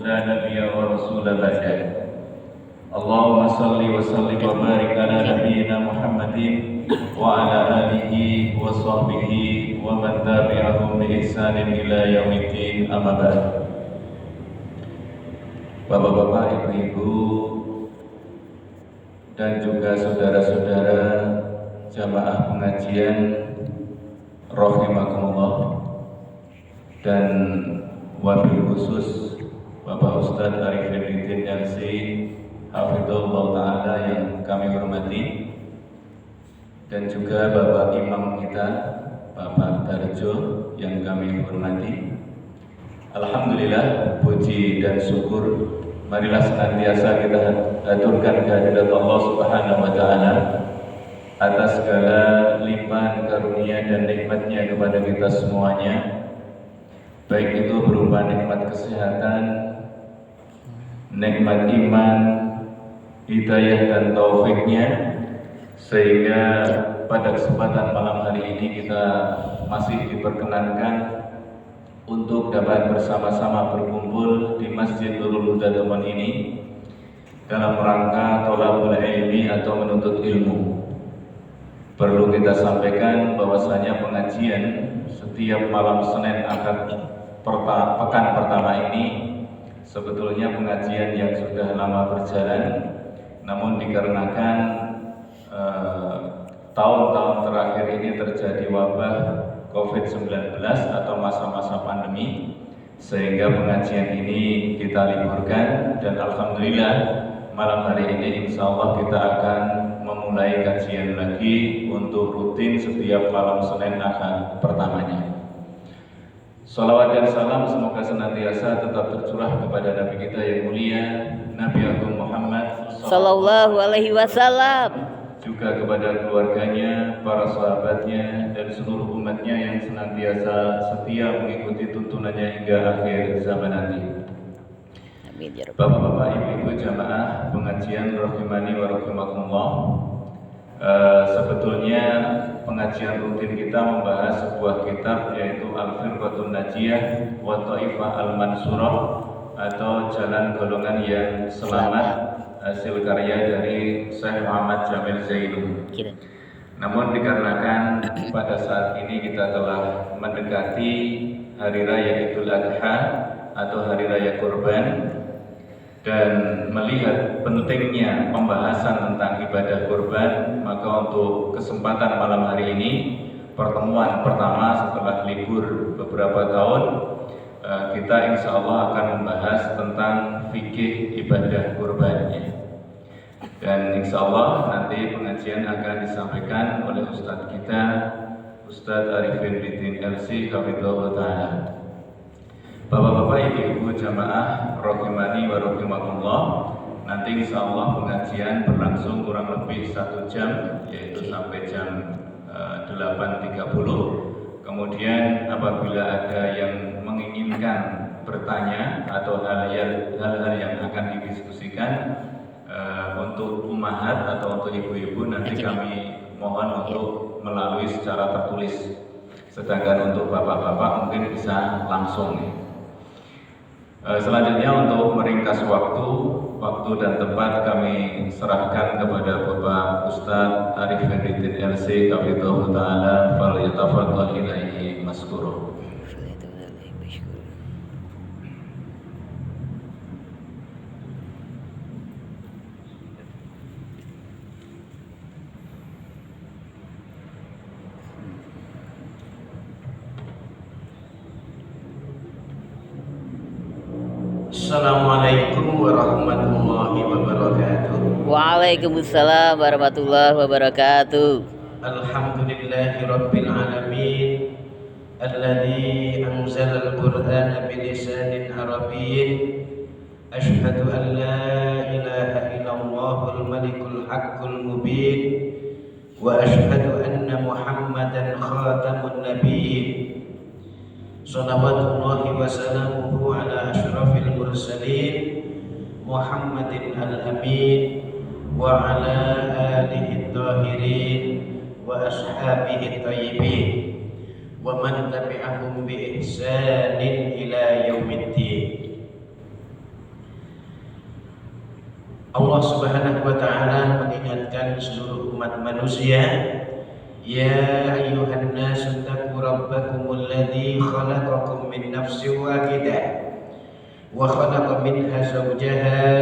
لا نبي ورسول بعده. اللهم صل وسلم وبارك على نبينا محمد وعلى آله وصحبه ومن تبعهم بإحسان إلى يوم الدين. أما بعد. Bapak-bapak, ibu-ibu, dan juga saudara-saudara jamaah pengajian rahimakumullah, dan wabil khusus Bapak Ustadz Arif Firdin LC Hafidhullah Ta'ala yang kami hormati, dan juga Bapak Imam kita Bapak Darjo yang kami hormati. Alhamdulillah, puji dan syukur marilah senantiasa kita haturkan kehadirat Allah Subhanahu wa Ta'ala atas segala limpahan karunia dan nikmatnya kepada kita semuanya, baik itu berupa nikmat kesehatan, nikmat iman, hidayah dan taufiknya, sehingga pada kesempatan malam hari ini kita masih diperkenankan untuk dapat bersama-sama berkumpul di Masjid Nurul Huda Temon ini dalam rangka thalabul ilmi atau menuntut ilmu. Perlu kita sampaikan bahwasanya pengajian setiap malam Senin pekan pertama ini sebetulnya pengajian yang sudah lama berjalan, namun dikarenakan tahun-tahun terakhir ini terjadi wabah COVID-19 atau masa-masa pandemi, sehingga pengajian ini kita liburkan, dan alhamdulillah malam hari ini insya Allah kita akan memulai kajian lagi untuk rutin setiap malam Senin akan pertamanya. Salawat dan salam semoga senantiasa tetap tercurah kepada Nabi kita yang mulia, Nabi Agung Muhammad Sallallahu Alaihi Wasallam, juga kepada keluarganya, para sahabatnya, dan seluruh umatnya yang senantiasa setia mengikuti tuntunannya hingga akhir zaman nanti. Bapak-bapak, ibu-ibu jamaah pengajian rahimani wa rahimakumullah, sebetulnya pengajian rutin kita membahas sebuah kitab, yaitu Al-Firqatun Najiyah wa Taifah Al-Mansurah, atau Jalan Golongan yang Selamat, hasil karya dari Syekh Muhammad Jamil Zainul. Namun dikarenakan pada saat ini kita telah mendekati Hari Raya Idul Adha atau Hari Raya Kurban, dan melihat pentingnya pembahasan tentang ibadah kurban, maka untuk kesempatan malam hari ini, pertemuan pertama setelah libur beberapa tahun, kita insya Allah akan membahas tentang fikih ibadah kurbannya. Dan insya Allah nanti pengajian akan disampaikan oleh Ustadz kita, Ustadz Arif Firdin LC Hafidhullah Ta'ala. Bapak-bapak, ibu-ibu jamaah rahimani wa rahimakumullah, nanti insya Allah pengajian berlangsung kurang lebih 1 jam, yaitu sampai jam 8.30. Kemudian apabila ada yang menginginkan bertanya atau hal-hal yang akan didiskusikan untuk ummahat atau untuk ibu-ibu, nanti kami mohon untuk melalui secara tertulis. Sedangkan untuk bapak-bapak mungkin bisa langsung nih. Selanjutnya untuk meringkas waktu dan tempat kami serahkan kepada Bapak Ustadz Arif Firdin LC Hafidhullah Ta'ala, fal yatafadhal ilaihi maskurah. Assalamualaikum warahmatullahi wabarakatuh. Waalaikumsalam warahmatullahi wabarakatuh. Alhamdulillahi rabbil alamin, alladzi anzala al-Qur'ana bilisanin arabiyyin. Ashhadu an la ilaha illallahul malikul haqqul mubin, wa ashhadu anna Muhammadan khatamun nabiyyin. Salawatullahi wa salamuhu ala asyrafil mursalin Muhammadin al-amin wa ala alihi tahirin wa ashabihi tayyibin wa man tabi'ahum bi ihsanin ila yaumiddin. Allah Subhanahu wa taala mengingatkan seluruh umat manusia, ya ayyuhan nasu taqu rabbakumul ladzi khalaqakum min nafsin wahidah wa khalaqa minha zawjaha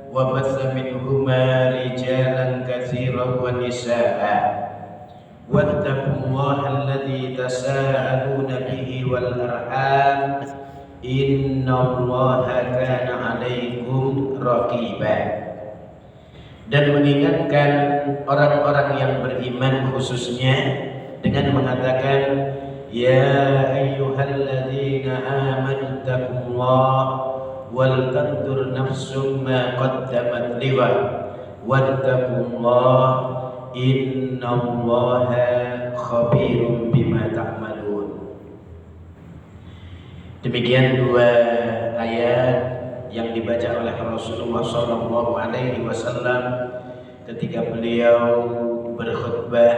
wa batha minhuma rijalan katsiran wa nisaa'a wattaqullaha alladzi tasaaluna bihi wal arham innallaha kana 'alaikum raqiba. Dan mengingatkan orang-orang yang beriman khususnya dengan mengatakan, ya ayyuhalladzina amanu taqullaha wal tanzur nafsum ma qaddamat liwad wattaqullaha innallaha khabirum bima ta'malun. Demikian dua ayat yang dibaca oleh Rasulullah SAW ketika beliau berkhutbah,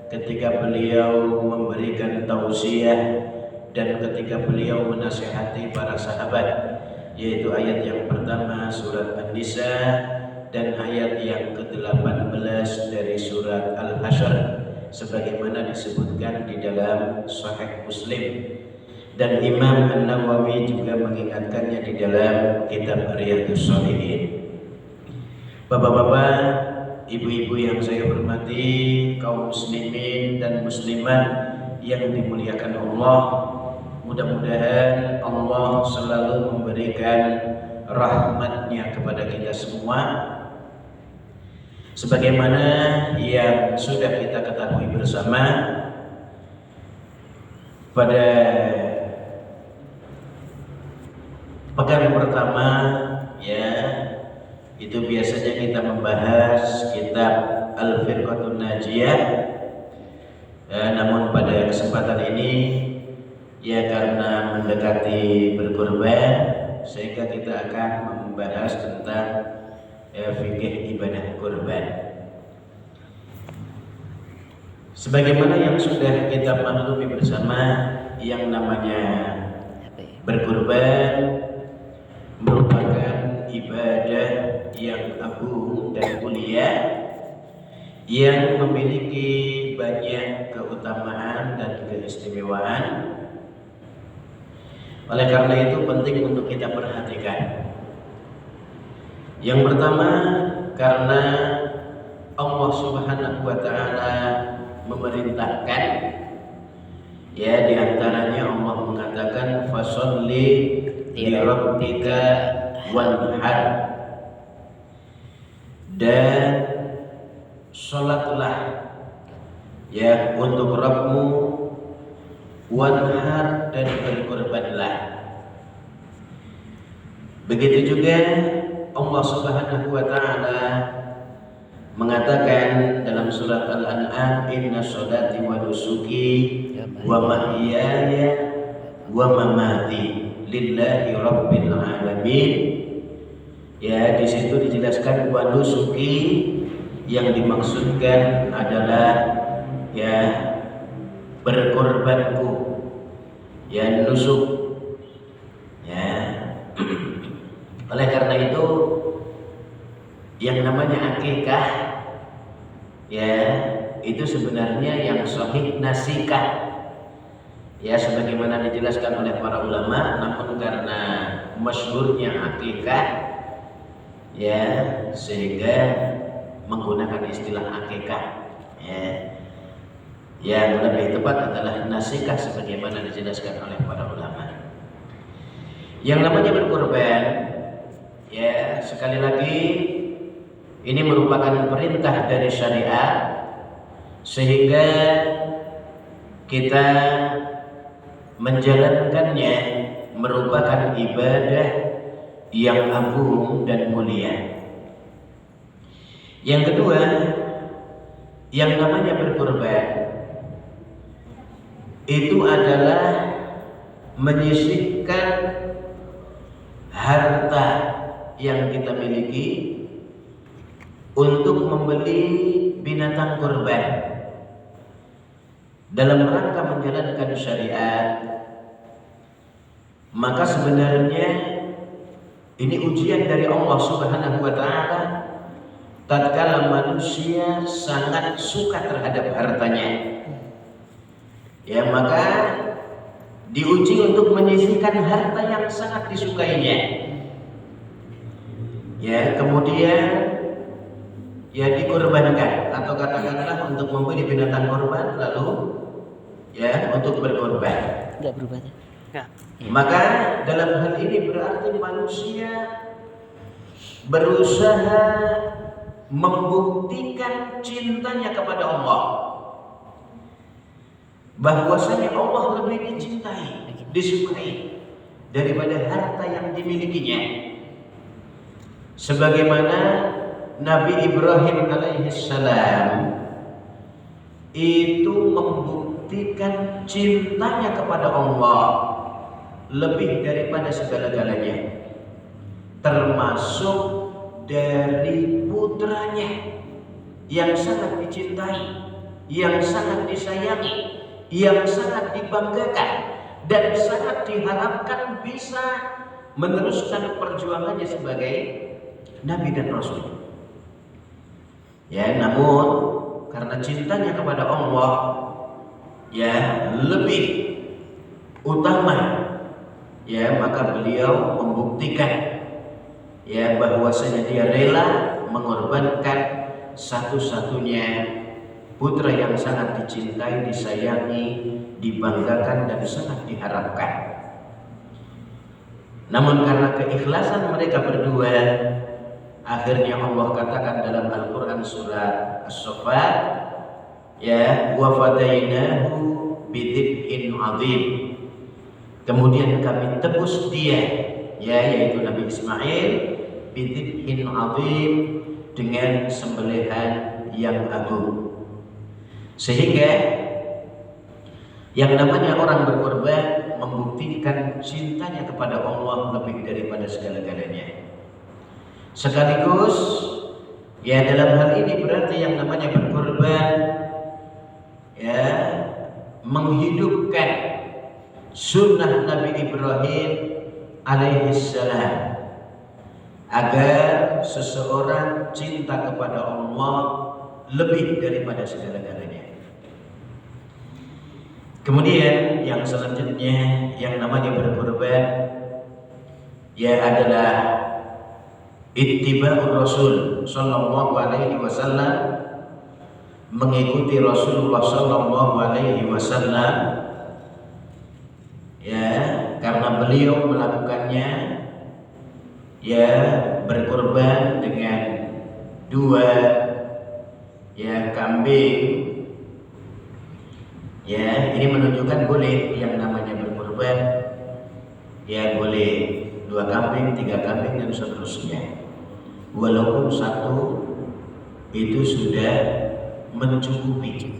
ketika beliau memberikan tausiah, dan ketika beliau menasihati para sahabat, yaitu ayat yang pertama surat An-Nisa dan ayat yang ke-18 dari surat Al-Hasyr sebagaimana disebutkan di dalam Sahih Muslim. Dan Imam An-Nawawi juga mengingatkannya di dalam kitab Riyadhus Shalihin. Bapak-bapak, ibu-ibu yang saya hormati, kaum muslimin dan muslimat yang dimuliakan Allah, mudah-mudahan Allah selalu memberikan rahmatnya kepada kita semua, sebagaimana yang sudah kita ketahui bersama pada pekan pertama, ya, itu biasanya kita membahas kitab Al-Firqatun Najiyah. Namun pada kesempatan ini, ya karena mendekati berkurban, sehingga kita akan membahas tentang fikih ibadah kurban. Sebagaimana yang sudah kita maklumi bersama, yang namanya berkurban merupakan ibadah yang agung dan mulia yang memiliki banyak keutamaan dan keistimewaan. Oleh karena itu penting untuk kita perhatikan. Yang pertama, karena Allah Subhanahu wa taala memerintahkan, ya, di antaranya Allah mengatakan fasholli li rabbika wanhar, dan sholatlah, ya, untuk Rabbmu, wanhar, dan berkorbanlah. Begitu juga Allah Subhanahu wa taala mengatakan dalam surat Al-An'am, inna sholati wa nusuki wa mahyaya wa mamati lillahi rabbil alamin. Ya, di situ dijelaskan wa nusuki, yang dimaksudkan adalah, ya, berkorbanku, ya, nusuk, ya. Oleh karena itu yang namanya akikah, ya, itu sebenarnya yang sahih nasikah, ya, sebagaimana dijelaskan oleh para ulama. Namun karena masyhurnya akikah, ya, sehingga menggunakan istilah akikah, ya. Yang lebih tepat adalah nasikah sebagaimana dijelaskan oleh para ulama. Yang namanya berkorban, ya, sekali lagi ini merupakan perintah dari syariat, sehingga kita menjalankannya merupakan ibadah yang agung dan mulia. Yang kedua, yang namanya berkorban itu adalah menyisihkan harta yang kita miliki untuk membeli binatang kurban dalam rangka menjalankan syariat. Maka sebenarnya Ini ujian dari Allah Subhanahu wa taala tatkala manusia sangat suka terhadap hartanya. Ya, maka diuji untuk menyisihkan harta yang sangat disukainya. Ya, kemudian ya dikorbankan atau katakanlah untuk membeli binatang korban lalu ya untuk berkorban. Enggak berubah. Enggak. Maka dalam hal ini berarti manusia berusaha membuktikan cintanya kepada Allah, bahwasanya Allah lebih dicintai, disukai daripada harta yang dimilikinya. Sebagaimana Nabi Ibrahim alaihissalam itu membuktikan cintanya kepada Allah lebih daripada segala-galanya, termasuk dari putranya yang sangat dicintai, yang sangat disayangi, yang sangat dibanggakan dan sangat diharapkan bisa meneruskan perjuangannya sebagai Nabi dan Rasul. Ya, namun karena cintanya kepada Allah ya lebih utama, ya maka beliau membuktikan ya bahwasanya dia rela mengorbankan satu-satunya putra yang sangat dicintai, disayangi, dibanggakan dan sangat diharapkan. Namun karena keikhlasan mereka berdua, akhirnya Allah katakan dalam Al-Quran surah As-Saffat, ya wa fadainahu bidhibhin adzim. Kemudian kami tebus dia, ya yaitu Nabi Ismail, bidhibhin adzim, dengan sembelihan yang agung. Sehingga yang namanya orang berkorban membuktikan cintanya kepada Allah lebih daripada segala-galanya. Sekaligus ya dalam hal ini berarti yang namanya berkorban ya menghidupkan sunnah Nabi Ibrahim alaihissalam agar seseorang cinta kepada Allah lebih daripada segala-galanya. Kemudian yang selanjutnya yang namanya berkorban ya adalah ittiba'ur Rasul sallallahu alaihi wasallam, mengikuti Rasulullah sallallahu alaihi wasallam ya karena beliau melakukannya ya berkorban dengan 2 ya kambing. Ya, ini menunjukkan boleh yang namanya berkorban. Ya, boleh 2 kambing, 3 kambing dan seterusnya. Walaupun 1 itu sudah mencukupi.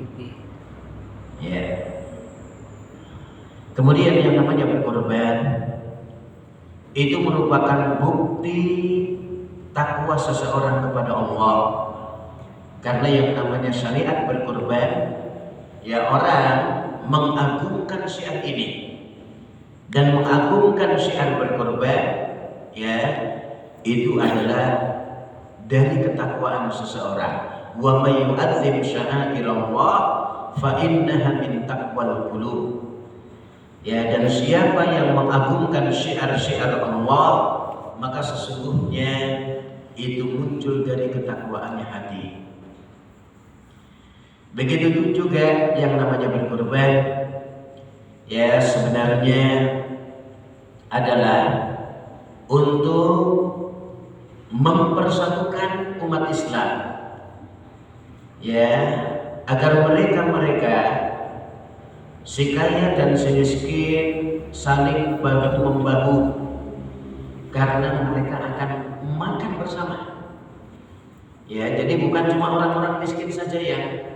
Ya. Kemudian yang namanya berkorban itu merupakan bukti takwa seseorang kepada Allah. Karena yang namanya syariat berkorban, ya orang mengagungkan syiar ini dan mengagungkan syiar berkorban, ya itu adalah dari ketakwaan seseorang. Wa may yu'azzim sya'airallah fa innaha min taqwal qulub. Ya, dan siapa yang mengagungkan syiar-syiar Allah, maka sesungguhnya itu muncul dari ketakwaannya hati. Begitu juga yang namanya berkorban, ya sebenarnya adalah untuk mempersatukan umat Islam, ya agar mereka si kaya dan si miskin saling bahu membahu, karena mereka akan makan bersama. Ya, jadi bukan cuma orang-orang miskin saja yang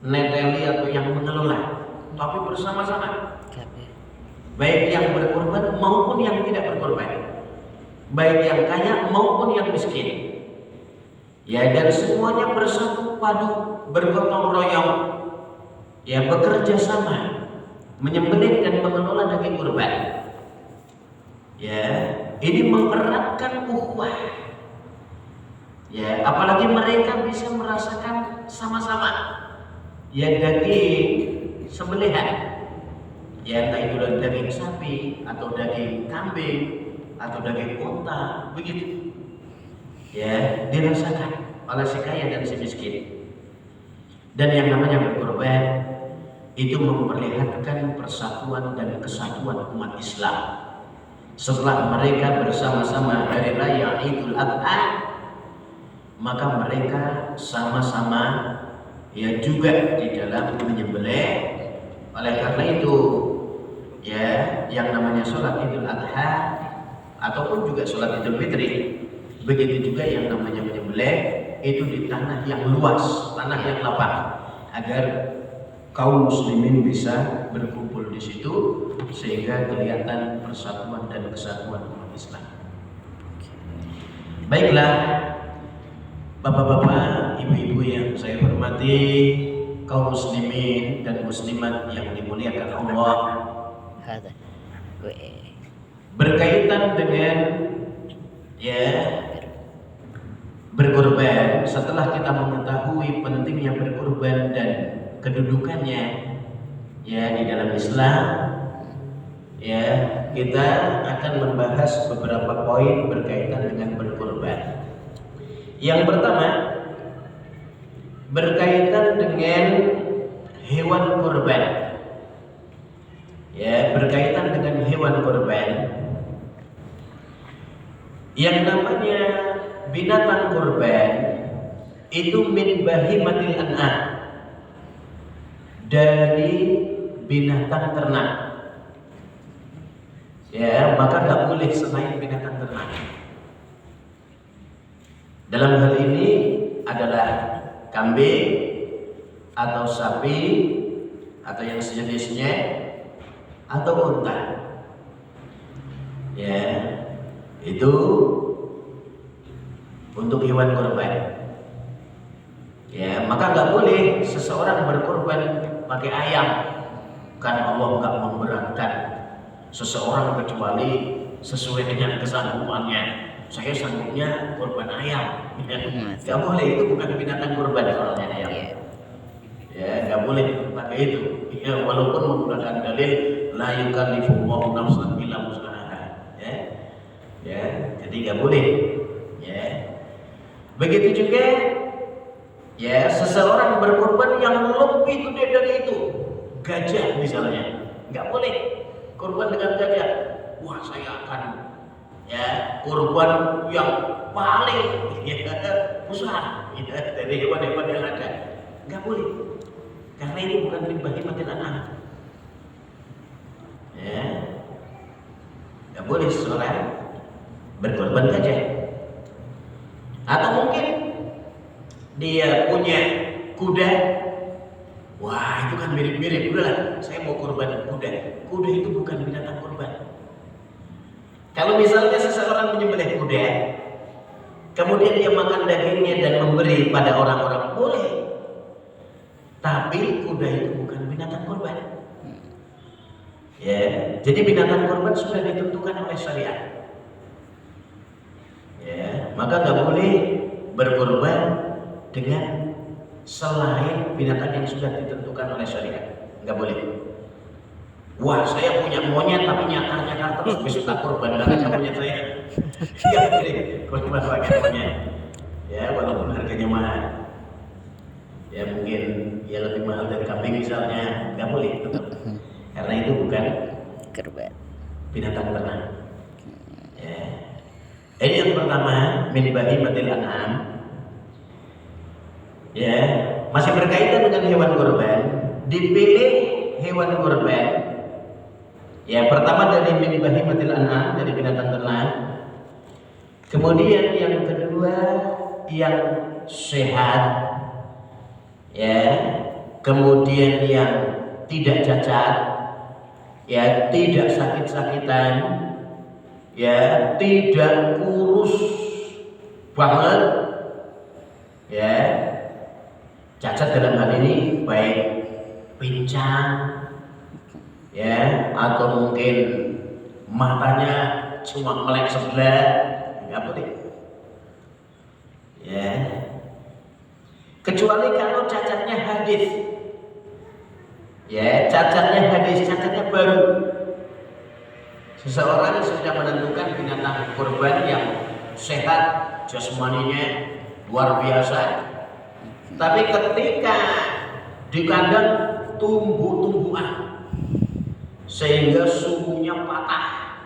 neteli atau yang mengelola, tapi bersama-sama. Baik yang berkorban maupun yang tidak berkorban, baik yang kaya maupun yang miskin. Ya, dan semuanya bersatu padu, bergotong royong, ya bekerja sama menyembelih dan mengelola daging kurban. Ya, ini mengeratkan ukhuwah. Ya, apalagi mereka bisa merasakan sama-sama ya daging sembelihan. Ya entah itu daging sapi atau daging kambing atau daging unta, begitu. Ya, dirasakan oleh si kaya dan si miskin. Dan yang namanya berkorban itu memperlihatkan persatuan dan kesatuan umat Islam. Setelah mereka bersama-sama hari raya Idul Adha, maka mereka sama-sama ya juga di dalam menyembelih. Oleh karena itu ya yang namanya sholat Idul Adha ataupun juga sholat Idul Fitri, begitu juga yang namanya menyembelih itu di tanah yang luas, tanah yang lapang, agar kaum muslimin bisa berkumpul di situ sehingga kelihatan persatuan dan kesatuan umat Islam. Baiklah, bapak-bapak, ibu-ibu yang saya hormati, kaum muslimin dan muslimat yang dimuliakan Allah, berkaitan dengan ya berkorban. Setelah kita mengetahui pentingnya berkorban dan kedudukannya ya di dalam Islam, ya kita akan membahas beberapa poin berkaitan dengan berkorban. Yang pertama berkaitan dengan hewan kurban. Ya, berkaitan dengan hewan kurban. Yang namanya binatang kurban itu min bahimatil an'am, dari binatang ternak. Ya, maka nggak boleh selain binatang ternak. Dalam hal ini adalah kambing atau sapi atau yang sejenisnya atau unta. Ya, itu untuk hewan kurban. Ya, maka nggak boleh seseorang berkorban pakai ayam, kan Allah nggak memberatkan seseorang kecuali sesuai dengan kesanggupannya. Saya sanggupnya korban ayam. Nggak boleh, itu bukan binatang kurban soalnya ayam. Ya, nggak boleh pakai itu. Ya, walaupun menggunakan dalil la yukallifullahu nafsan illa wus'aha. Ya, ya, jadi nggak boleh. Ya, begitu juga. Ya, seseorang berkorban yang lebih gede dari itu, gajah misalnya, nggak boleh korban dengan gajah. Wah, saya akan ya korban yang paling ya, besar ya, dari hewan-hewan yang ada, nggak boleh, karena ini bukan min bahimatil an'am. Ya, nggak boleh seseorang berkorban gajah. Atau mungkin dia punya kuda. Wah, itu kan mirip-mirip. Udahlah, saya mau korban kuda. Kuda itu bukan binatang korban. Kalau misalnya seseorang menyembelih kuda, kemudian dia makan dagingnya dan memberi pada orang-orang, boleh. Tapi kuda itu bukan binatang korban. Ya, jadi binatang korban sudah ditentukan oleh syariat. Ya, maka nggak boleh berkorban dengan selain binatang yang sudah ditentukan oleh syariat, nggak boleh. Wah, saya punya monyet tapi nyakar terus, besok tak korban karena monyet saya. Nggak boleh korban pakai monyet. Ya, walaupun harganya mahal. Ya mungkin ya lebih mahal dari kambing misalnya, nggak boleh tetap. Karena itu bukan binatang ternak. Ya. Ini yang pertama, min bahimatil an'am. Ya, masih berkaitan dengan hewan kurban, dipilih hewan kurban. Ya, pertama dari min bahimatil an'am, dari binatang ternak. Kemudian yang kedua yang sehat. Ya, kemudian yang tidak cacat, ya, tidak sakit-sakitan, ya, tidak kurus banget, ya. Cacat dalam hal ini baik pincang, ya, atau mungkin matanya cuma melek sebelah, nggak boleh. Ya. Kecuali kalau cacatnya hadis. Ya, cacatnya baru. Seseorang sudah menentukan binatang kurban yang sehat, jasmaninya luar biasa. Tapi ketika di kandang tumbuh-tumbuhan sehingga sumbunya patah,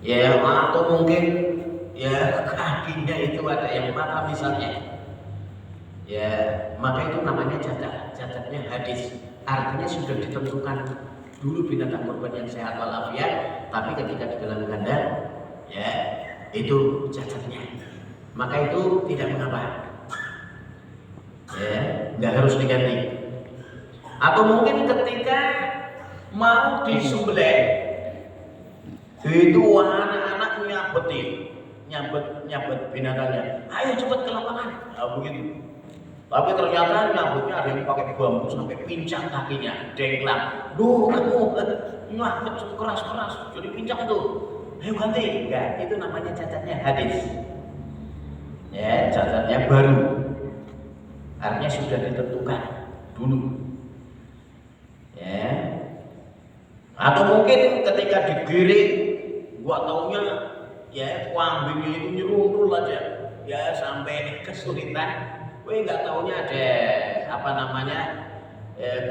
ya atau mungkin ya kakinya itu ada yang patah misalnya, ya maka itu namanya cacatnya hadis. Artinya sudah ditentukan dulu binatang kurban yang sehat walafiat, tapi ketika di dalam kandang, ya itu cacatnya, maka itu tidak mengapa, ya nggak harus diganti. Atau mungkin ketika mau disembelih, itu anak-anak nyabet binatangnya, ayo cepat ke lapangan, begitu. Tapi ternyata nyambutnya ada yang pakai bambu sampai pincang kakinya, dengklang. Duh, kamu nyabut keras-keras, jadi pincang tuh. Ayo ganti. Enggak, itu namanya cacatnya hadis. Ya, cacatnya baru. Artinya sudah ditentukan dulu. Ya. Atau mungkin ketika digiring, gua taunya ya kambingnya itu nyerundul aja, ya sampai kesulitan. Gue nggak taunya ada apa namanya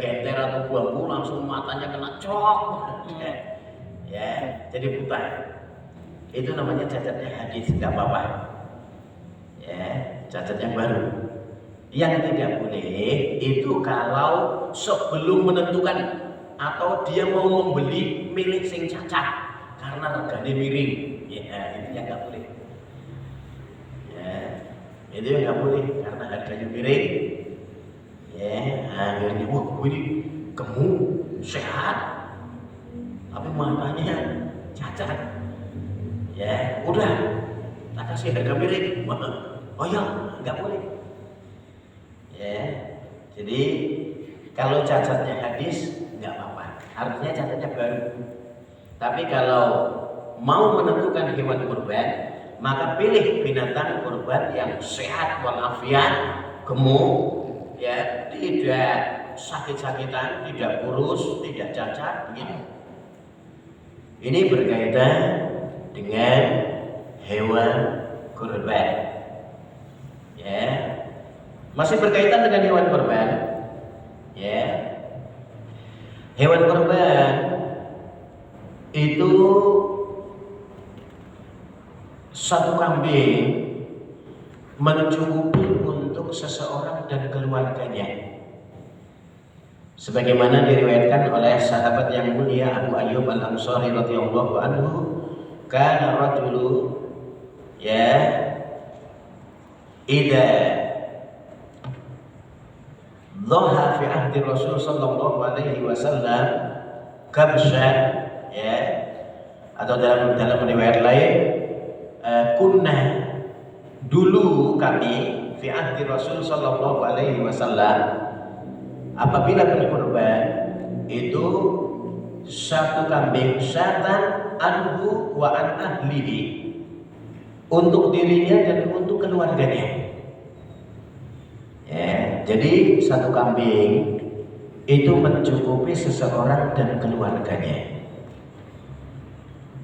genter atau bambu langsung matanya kena cok, ya jadi buta. Itu namanya cacatnya hadis, nggak apa-apa. Ya cacat yang baru. Yang tidak boleh itu kalau sebelum menentukan atau dia mau membeli milik sing cacat karena regane miring, ya itu yang nggak boleh. Itu yang nggak boleh karena harganya miring, ya akhirnya wah ini gemuk sehat tapi matanya cacat, ya udah tak kasih harga miring, oh ya nggak boleh, ya jadi kalau cacatnya hadis nggak apa-apa, artinya cacatnya baru. Tapi kalau mau menentukan hewan kurban, maka pilih binatang kurban yang sehat walafiat, gemuk, ya tidak sakit-sakitan, tidak kurus, tidak cacat, begitu. Ini berkaitan dengan hewan kurban. Ya, masih berkaitan dengan hewan kurban. Ya, hewan kurban itu satu kambing mencukupi untuk seseorang dan keluarganya. Sebagaimana diriwayatkan oleh sahabat yang mulia Abu Ayyub Al-Ansari radhiyallahu anhu, kana rajulu ya idza dhaha fi ahdi Rasul sallallahu alaihi wasallam kabshan, ya atau dalam riwayat lain kunna, dulu kami fi ahdi Rasul sallallahu alaihi wasallam apabila berkurban itu satu kambing syatan anhu wa an ahlihi, untuk dirinya dan untuk keluarganya. Ya, jadi satu kambing itu mencukupi seseorang dan keluarganya.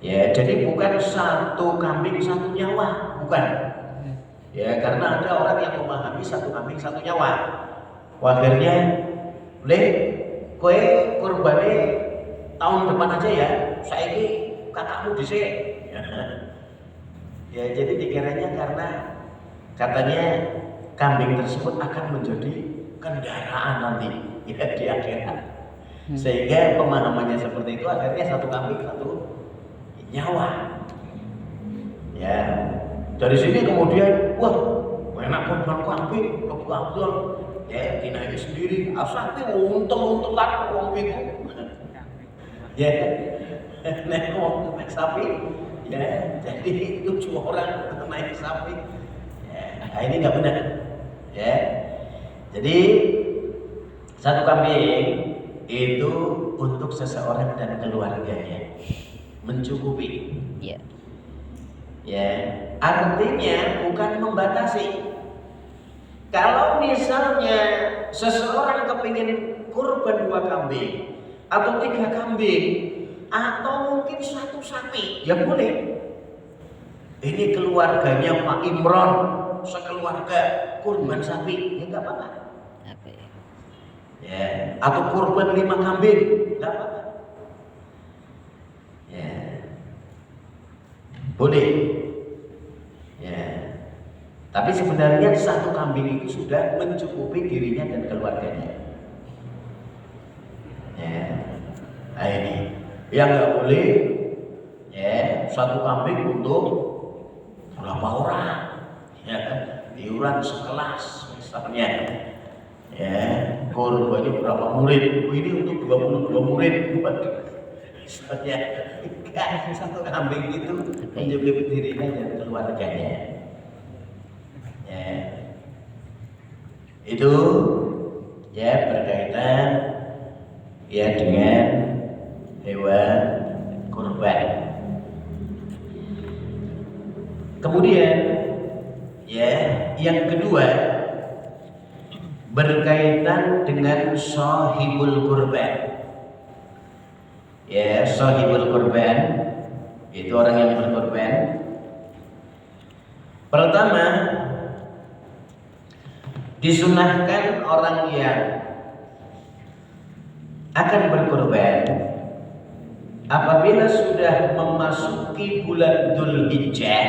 Ya, jadi bukan satu kambing satu nyawa, bukan. Ya, karena ada orang yang memahami satu kambing satu nyawa. Akhirnya, kowe kurbane tahun depan aja ya. Saiki kakakmu dhisik. Ya, jadi dikiranya karena katanya kambing tersebut akan menjadi kendaraan nanti ya di akhirat. Sehingga pemahamannya seperti itu, akhirnya satu kambing satu nyawa. Ya, dari sini kemudian wah enak kurban kambing lebih afdal, ya dinaiki sendiri asal untel-untelan wong itu. Ya nek wong sapi, ya jadi 7 orang naik sapi, ya nah ini nggak benar, ya jadi satu kambing itu untuk seseorang dan keluarganya mencukupi. Ya. Ya, artinya bukan membatasi. Kalau misalnya seseorang kepingin kurban 2 kambing atau 3 kambing atau mungkin 1 sapi, ya boleh. Ini keluarganya Pak Imron, sekeluarga kurban sapi, ya nggak apa-apa. Apa ya? Ya, atau kurban 5 kambing, nggak apa-apa. Ya, boleh. Ya, tapi sebenarnya 1 kambing itu sudah mencukupi dirinya dan keluarganya. Ya, nah ini yang nggak boleh. Ya, 1 kambing untuk berapa orang? Ya, iuran sekelas misalnya. Ya, kurbannya berapa murid? Ini untuk 22 murid. Misalnya, 1 kambing itu mencukupi dirinya dan keluarganya. Ya, itu ya berkaitan ya dengan hewan kurban. Kemudian ya yang kedua berkaitan dengan sahibul kurban. Ya, sahibul kurban itu orang yang berkurban. Pertama, disunahkan orang yang akan berkurban apabila sudah memasuki bulan Dzulhijjah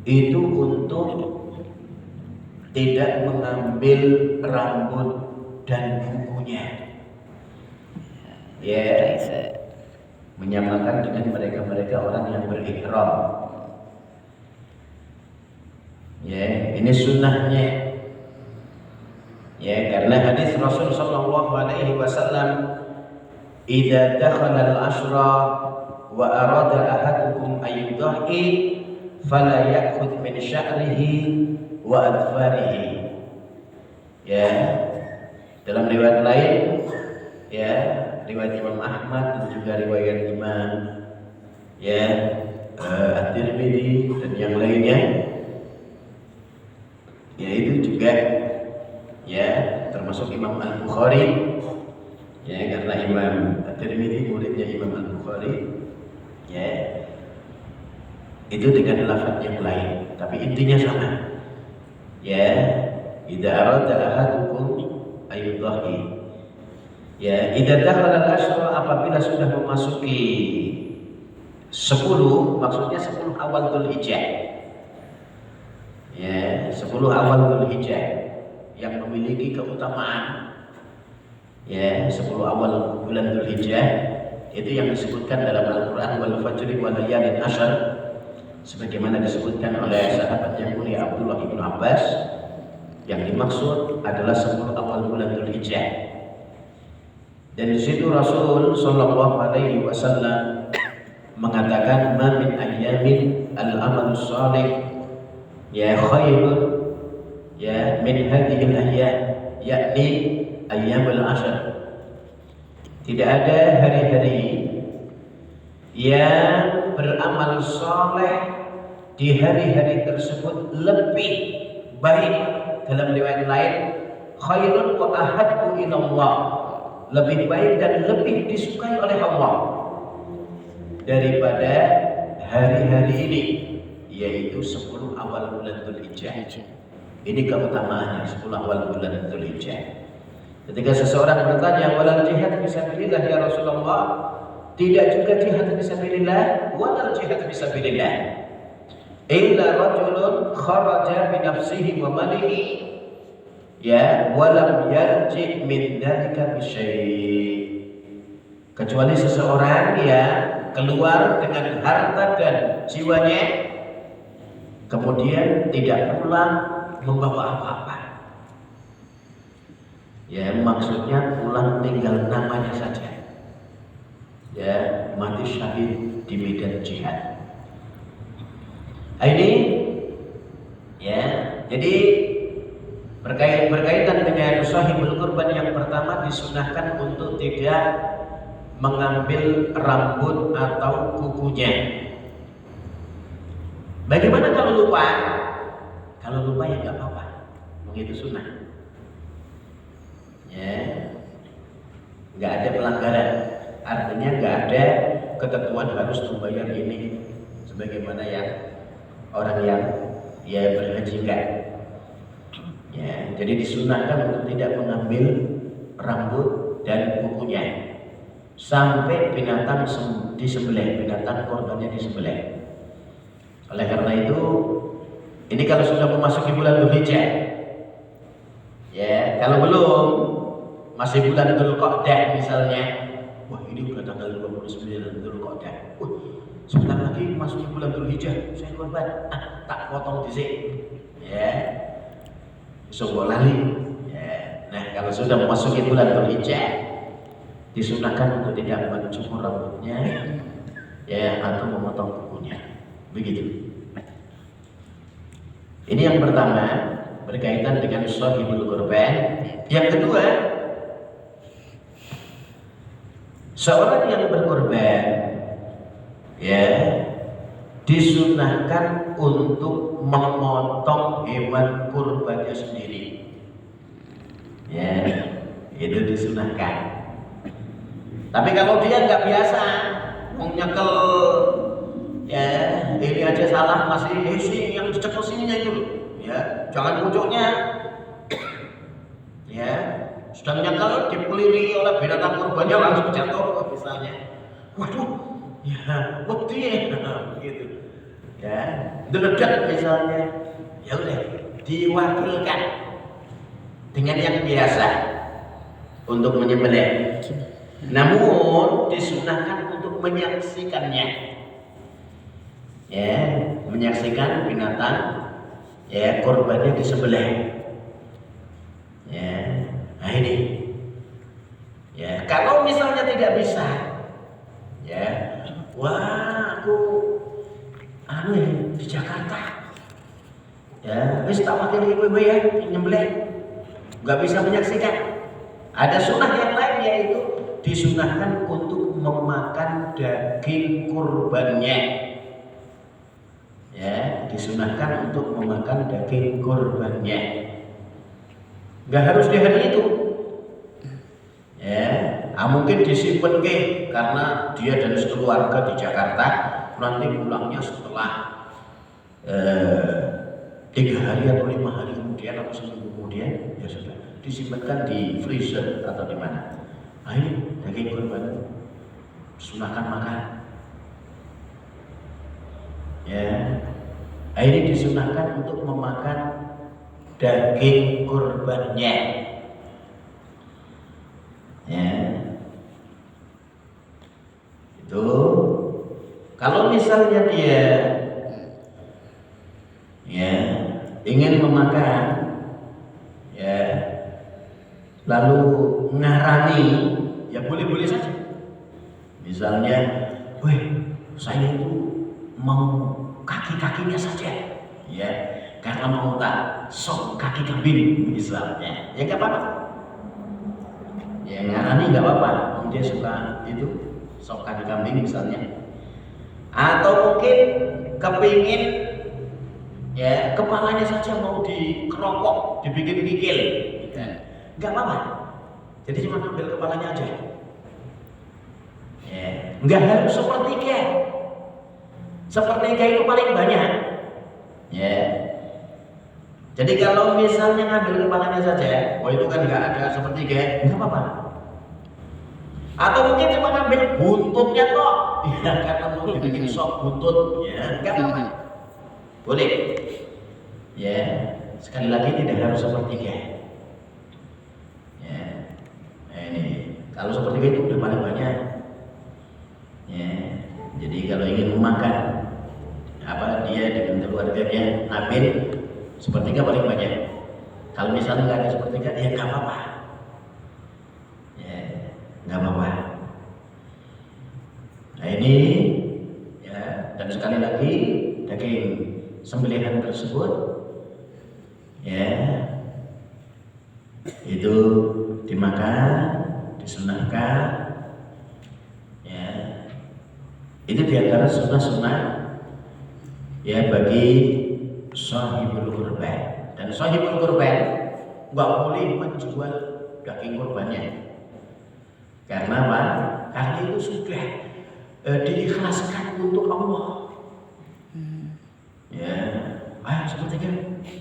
itu untuk tidak mengambil rambut dan kukunya. Ya, menyamakan dengan mereka-mereka orang yang berihram. Ya, ini sunnahnya. Ya, karena hadis Rasul sallallahu alaihi wasallam, "Idza dakhala al-ashra wa arada ahadukum ayyudhi fala ya'khudh min sya'rihi wa adfarihi." Ya, dalam riwayat lain, ya, riwayat Imam Ahmad dan juga riwayat Imam ya At-Tirmidzi dan yang lainnya, yaitu juga ya termasuk Imam Al-Bukhari, ya karena Imam At-Tirmidzi muridnya Imam Al-Bukhari, ya itu dengan lafaz yang lain tapi intinya sama. Ya, idza arada ahadukum ayyudhi, ya idza dakhala al-ashra, apabila sudah memasuki 10, maksudnya 10 awal Dzulhijjah. Ya, 10 awal Dzulhijjah yang memiliki keutamaan. Ya, 10 awal bulan Dzulhijjah itu yang disebutkan dalam Al-Qur'an, wal fajri wa layalin ashr, sebagaimana disebutkan oleh sahabat yang mulia Abdullah bin Abbas. Yang dimaksud adalah 10 awal bulan Dzulhijjah. Dan di situ Rasul sallallahu alaihi wasallam mengatakan, "Ma min ayyamin al-amalus salih ya khairun ya min hadhihi al-ayyam, yakni ayyamul ashr." Tidak ada hari-hari yang beramal saleh di hari-hari tersebut lebih baik. Dalam riwayat lain, khairun wa ahabbu ilallah, lebih baik dan lebih disukai oleh Allah daripada hari-hari ini, yaitu 10 awal bulan Dzulhijjah. Ini keutamaannya 10 awal bulan Dzulhijjah. Ketika seseorang bertanya, walal jihad fisabilillah ya Rasulullah, tidak juga jihad fisabilillah, walal jihad fisabilillah illa rajulun kharaja bi nafsihi wa malihi ya walam yarji min dzalika bi syai', kecuali seseorang yang keluar dengan harta dan jiwanya kemudian tidak pulang membawa apa-apa. Ya, maksudnya pulang tinggal namanya saja. Ya, mati syahid di medan jihad. Ini ya, jadi berkaitan dengan sahibul kurban yang pertama, disunahkan untuk tidak mengambil rambut atau kukunya. Bagaimana kalau lupa? Kalau lupa ya nggak apa-apa, itu sunnah. Ya, nggak ada pelanggaran. Artinya nggak ada ketentuan harus membayar ini sebagaimana yang orang yang ya berhaji enggak. Ya, jadi disunahkan untuk tidak mengambil rambut dan kukunya sampai binatang disembelih, binatang korbannya disembelih. Oleh karena itu, ini kalau sudah memasuki bulan Dzulhijjah, ya, kalau belum masih bulan Dzulqa'dah misalnya, wah ini udah tanggal 29 Dzulqa'dah, wah sebentar lagi masuk bulan Dzulhijjah, saya korban, tak potong di sini, ya, sungguh lali. Ya. Nah kalau sudah memasuki bulan Dzulhijjah, disunahkan untuk tidak mencukur rambutnya, ya, atau memotong kukunya, begitu. Ini yang pertama berkaitan dengan shahidul kurban. Yang kedua, seorang yang berkorban, ya, disunahkan untuk memotong hewan kurbannya sendiri. Ya, itu disunahkan. Tapi kalau dia nggak biasa, nyekel, ya ini aja salah masih sini yang dicekel sininya itu, ya jangan pucuknya, ya sedang nyekel dipeliri oleh binatang kurbannya langsung jatuh misalnya, waduh, ya bukti, begitu, ya dekat misalnya, ya udah diwakilkan dengan yang biasa untuk menyembelih. Namun disunahkan untuk menyaksikannya, ya, menyaksikan binatang, ya, korbannya disembelih, ya. Nah ini, ya, kalau misalnya tidak bisa, ya, wah aku di Jakarta, ya, wis tak wakil ibu-ibu ya nyembelih, nggak bisa menyaksikan. Ada sunnah yang lain, yaitu disunahkan untuk memakan daging kurbannya, ya, disunahkan untuk memakan daging kurbannya. Nggak harus di hari itu, ya, mungkin disimpan karena dia dan sekeluarga di Jakarta, nanti pulangnya setelah 3 hari atau 5 hari kemudian atau seminggu kemudian, ya sudah disimpankan di freezer atau di mana. Nah ini daging kurban, sunahkan makan, ya. Nah, ini disunahkan untuk memakan daging kurbannya, ya. Itu kalau misalnya dia, ya, ingin memakan, ya, lalu ngarani, ya boleh-boleh saja. Misalnya, saya itu mau kaki-kakinya saja, ya, karena mau tak sop kaki kambing misalnya, ya nggak apa-apa. Ya ngarani nggak apa-apa, dia suka itu sop kaki kambing misalnya. Atau mungkin kepingin, ya, kepalanya saja mau dikerokok, dibikin kikil, nggak apa-apa. Jadi cuma ambil kepalanya aja, ya, nggak harus sepertiga. Sepertiga itu paling banyak, ya. Jadi kalau misalnya ngambil kepalanya saja, itu kan nggak ada sepertiga, nggak apa-apa. Atau mungkin cuma ngambil buntutnya toh, ya, karena mau dibikin sop buntut, ya, nggak apa-apa, boleh. Ya, sekali lagi tidak harus sepertiga. Ya, nah ini kalau sepertiga itu udah paling banyak. Ya, jadi kalau ingin memakan, dia dengan keluarganya ambil sepertiga paling banyak. Kalau misalnya nggak ada sepertiga, ya nggak apa-apa, ya, nggak apa-apa. Nah ini, ya, dan sekali lagi daging sembelihan tersebut, ya, itu dimakan, disunahkan, Itu diantara sunnah-sunnah ya bagi sahibul kurban. Dan sahibul kurban nggak boleh menjual daging kurbannya. Karena apa? Karena itu sudah diikhlaskan untuk Allah. Ya, seperti kan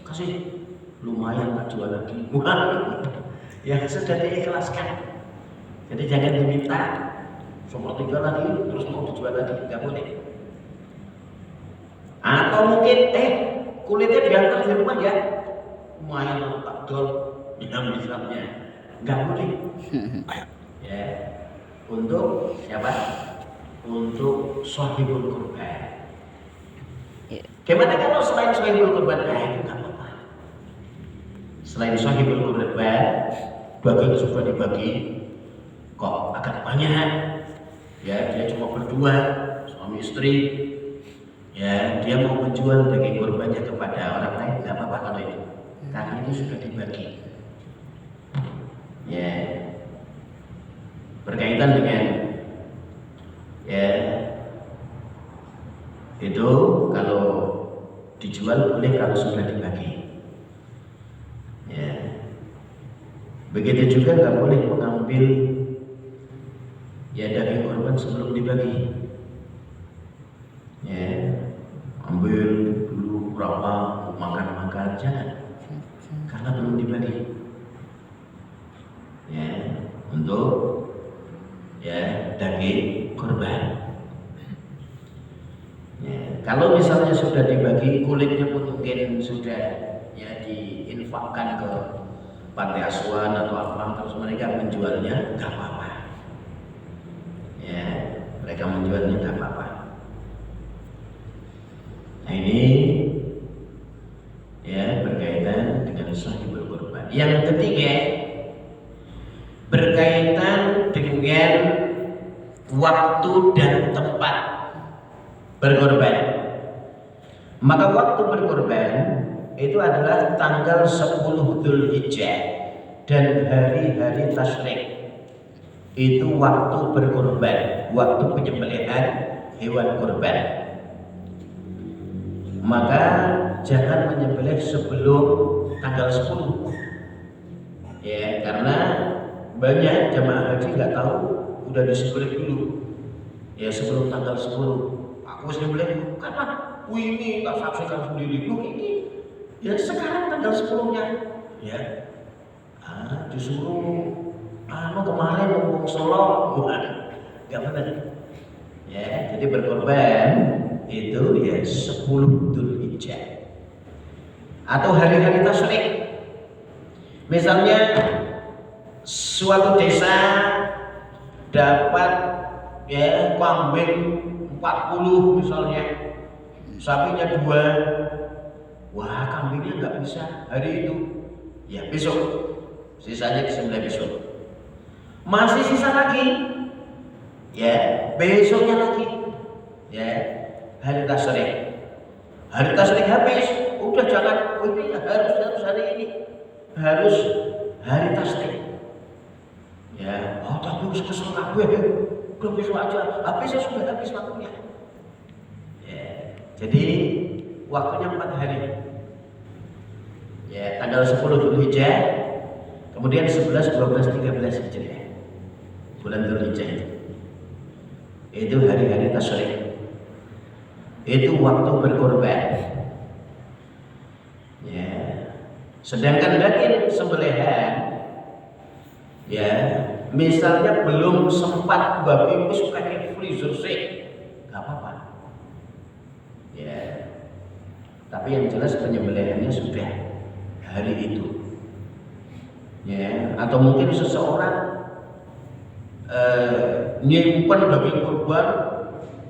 kasih lumayan tak jual lagi. Ya sudah diikhlaskan. Jadi jangan diminta seperti lagi terus mau dijual lagi, nggak boleh. Atau mungkin kulitnya diantar di rumah ya, lumayan tak jual, misalnya nggak boleh. Ya, untuk siapa? Untuk sahibul kurban. Gimana kalau selain sahibul kurban? Itu nggak apa-apa. Selain sahibul kurban, daging sudah dibagi, kok agak banyak. Ya, dia cuma berdua, suami istri. Ya, dia mau menjual daging kurbannya kepada orang lain, nggak apa-apa kalau itu. Karena itu sudah dibagi. Ya, berkaitan dengan ya itu kalau dijual boleh kalau sudah dibagi. Ya, begitu juga nggak boleh mengambil ya daging korban sebelum dibagi. Ya, ambil dulu berapa makan jangan, karena belum dibagi. Ya, untuk ya daging korban. Ya, kalau misalnya sudah dibagi, kulitnya pun mungkin sudah ya diinfakkan ke panti asuhan atau apa, terus mereka menjualnya nggak apa-apa. Ya, mereka menjualnya nggak apa-apa. Nah ini ya berkaitan dengan sahibul kurban. Yang ketiga berkaitan dengan waktu dan tempat berkorban. Maka waktu berkorban itu adalah tanggal 10 Dzulhijjah dan hari-hari tasyrik. Itu waktu berkorban, waktu penyembelihan hewan kurban. Maka jangan menyembelih sebelum tanggal 10. Ya, karena banyak jamaah haji nggak tahu udah disembelih dulu. Ya sebelum tanggal 10. Aku sembelih kapan? Ini tak saksikan sendiri. Ini ya sekarang tanggal 10-nya. Ya. Disuruh kemarin ngomong Solo bukan. Enggak benar. Ya, jadi berkorban itu ya 10 Dzulhijjah. Atau hari-hari tasyrik. Misalnya suatu desa dapat ya kambing 40 misalnya, sapinya 2. Wah, kambingnya nggak bisa hari itu. Ya besok, sisanya disembelih besok. Masih sisa lagi, ya besoknya lagi. Ya hari tasyrik. Hari tasyrik habis, udah jangan. Ini harus hari ini, harus hari tasyrik. Ya, tapi harus kesel kabeh. Udah besok aja. Habisnya sudah habis waktunya. Ya, jadi waktunya 4 hari. Ya, tanggal 10 Dzulhijjah, kemudian 11, 12, 13 Hijriah. Bulan Dzulhijjah itu. Itu hari-hari tasyrik. Itu waktu berkorban. Ya. Sedangkan daging sembelihan ya, misalnya belum sempat babi itu pakai freezer sih, nggak apa-apa. Ya, tapi yang jelas penyembelihannya sudah hari itu. Ya, atau mungkin seseorang nyimpen daging kurban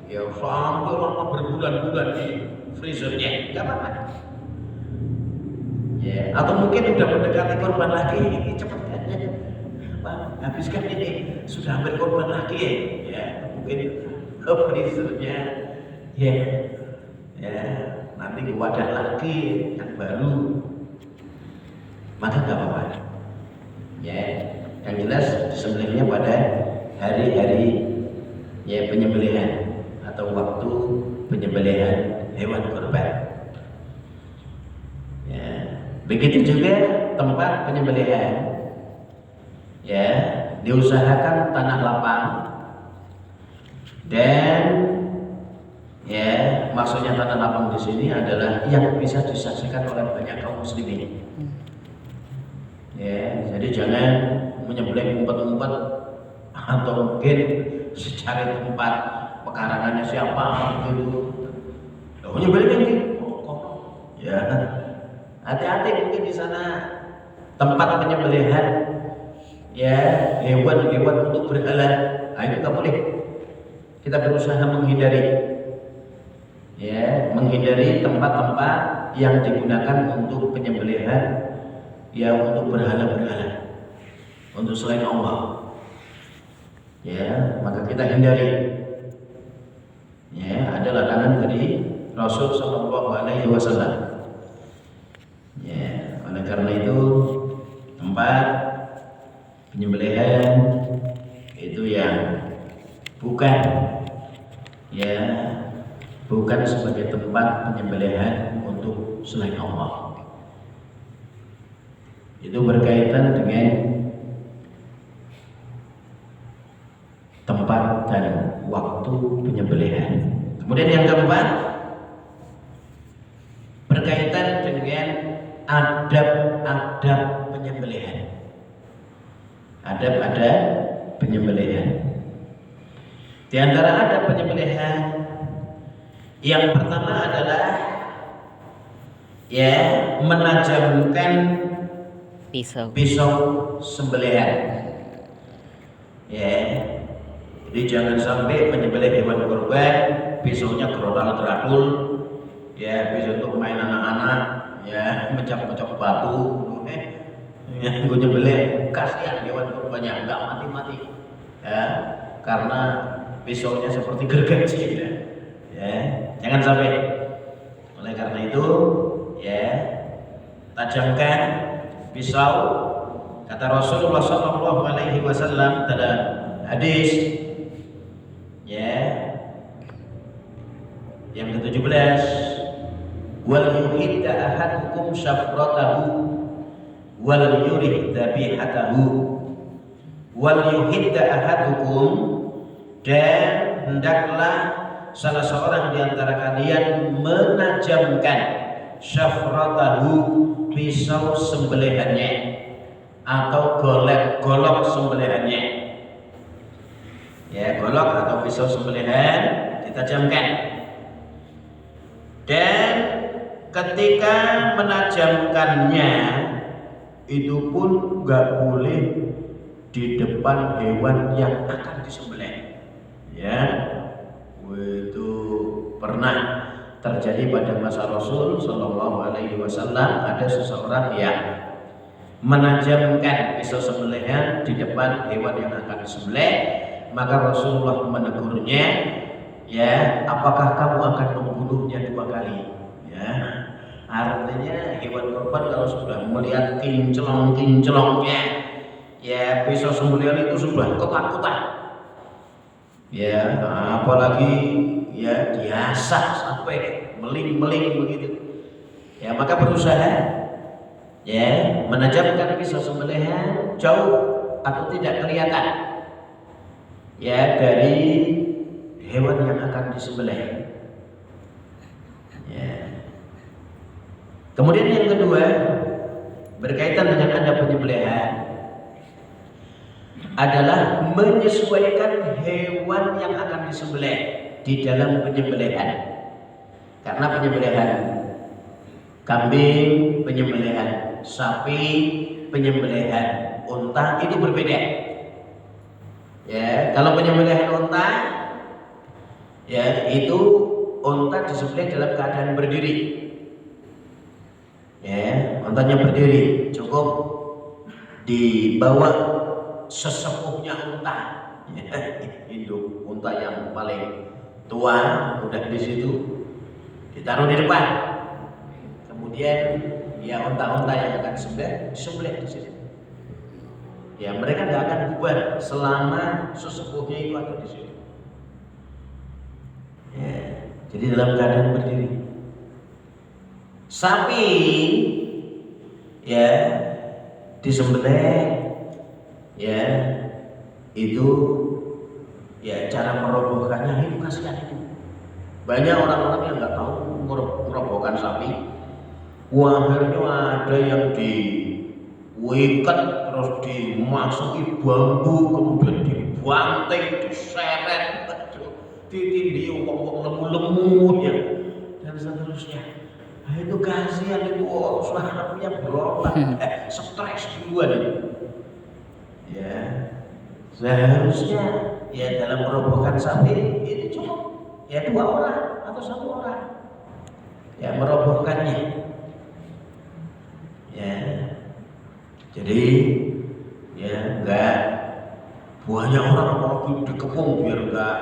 ya sampai lama berbulan-bulan di freezernya, nggak apa-apa. Ya, atau mungkin udah mendekati korban lagi, ini cepat habiskan ini, sudah hampir korban lagi ya mungkin freezernya ya nanti di wadah lagi yang baru, maka nggak apa-apa. Ya, yang jelas disembelihnya pada hari-hari ya penyembelihan. atau waktu penyembelihan hewan kurban. Ya, begitu juga tempat penyembelihan. Ya, diusahakan tanah lapang dan ya, maksudnya tanah lapang di sini adalah yang bisa disaksikan oleh banyak kaum muslimin. Ya, jadi jangan menyembelih umpet-umpet atau mungkin secari tempat pekarangannya siapa gitu. Oh, nyembelih nanti. Ya, hati-hati mungkin di sana tempat penyembelihan ya hewan-hewan untuk berhala. Nah, itu nggak boleh. Kita berusaha menghindari. Ya, menghindari tempat-tempat yang digunakan untuk penyembelihan, ya untuk berhala-berhala, untuk selain Allah. Ya, maka kita hindari. Ya, ada larangan dari Rasul Shallallahu Alaihi Wasallam. Ya, oleh karena itu tempat penyembelihan itu yang bukan sebagai tempat penyembelihan untuk selain Allah. Itu berkaitan dengan tempat dan waktu penyembelihan. Kemudian yang keempat berkaitan dengan adab-adab penyembelihan. Adab-adab penyembelihan. Di antara adab penyembelihan yang pertama adalah ya menajamkan pisau sembelihan. Ya, jadi jangan sampai menyembelih hewan kurban pisaunya gerodal-geradul, ya pisau untuk main anak-anak, ya mecak-mecak batu, ya gue nyembelih kasihan hewan kurbannya nggak mati-mati, ya karena pisaunya seperti gergaji, ya jangan sampai. Oleh karena itu, ya tajamkan pisau. Kata Rasulullah Shallallahu Alaihi Wasallam dalam hadis, ya yang ke-17, wal yuhidda ahadukum syafratahu wal yurih dhabihatahu. Wal yuhidda ahadukum, dan hendaklah salah seorang di antara kalian menajamkan syafratahu, pisau sembelihannya atau golok sembelihannya. Ya, golok atau pisau sembelihan ditajamkan. Dan ketika menajamkannya itu pun nggak boleh di depan hewan yang akan disembelih. Ya, itu pernah terjadi pada masa Rasul Shallallahu Alaihi Wasallam. Ada seseorang yang menajamkan pisau sembelihan di depan hewan yang akan disembelih, maka Rasulullah menegurnya, ya apakah kamu akan membunuhnya 2 kali? Ya, artinya hewan kurban kalau sudah melihat kinclong-kinclongnya, ya pisau sembelihan itu sudah ketakutan, ya apalagi ya diasah sampai meling-meling begitu, ya maka berusaha ya menajamkan pisau sembelihan jauh atau tidak kelihatan ya dari hewan yang akan disembelih. Ya. Kemudian yang kedua berkaitan dengan adab penyembelihan adalah menyesuaikan hewan yang akan disembelih di dalam penyembelihan. Karena penyembelihan kambing, penyembelihan sapi, penyembelihan unta itu berbeda. Ya, kalau penyembelihan unta, ya itu unta disembelih dalam keadaan berdiri. Ya, untanya berdiri, cukup dibawa sesepuhnya unta. Ya, induk unta yang paling tua udah di situ, ditaruh di depan. Kemudian ya unta-unta yang akan disembelih di sini. Ya mereka nggak akan bubar selama sesepuhnya itu ada di sini. Ya, jadi dalam keadaan berdiri. Sapi ya disembelih ya itu ya cara merobohkannya itu kasihan itu. Banyak orang-orang yang nggak tahu merobohkan sapi. Wah, akhirnya ada yang diikat terus dimasuki bambu kemudian dibanting, diseret, ditindih wong-wong lemu-lemu ya dan seterusnya. Nah, itu kasihan itu sapinya berobat, stres duluan itu. Ya, seharusnya ya dalam merobohkan sapi itu cukup ya 2 orang atau 1 orang ya merobohkannya. Ya, jadi ya enggak banyak orang apalagi dikepung biar enggak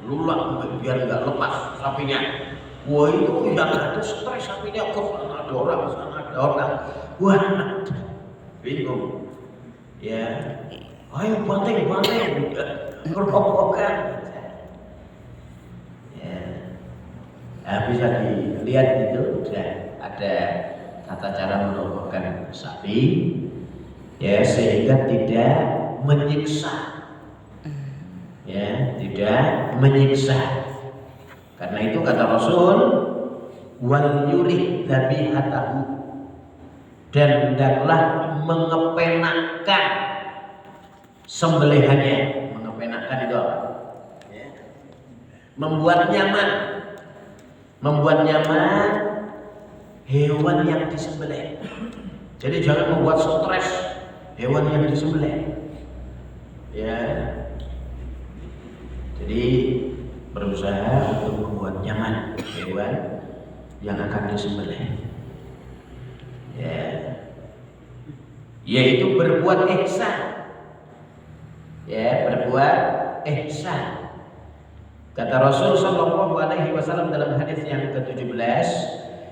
lunak, biar enggak lepas sapinya. Wah itu yang ada stres sapinya, kok sana ada orang, wah bingung. Ya, ayo banting, merobohkan. Ya, nah, bisa dilihat itu sudah ada tata cara merobohkan sapi ya sehingga tidak menyiksa. Ya, tidak menyiksa. Karena itu kata Rasul, wal yurih dzabihatahu, dan hendaklah mengepenakkan sembelihannya. Mengepenakkan itu apa? Ya. Membuat nyaman hewan yang disembelih. Jadi jangan membuat stres hewan yang disembelih. Ya. Jadi berusaha untuk membuat nyaman hewan yang akan disembelih. Ya. Yaitu berbuat ihsan. Ya, berbuat ihsan. Kata Rasul sallallahu alaihi wasallam dalam hadis yang ke-17,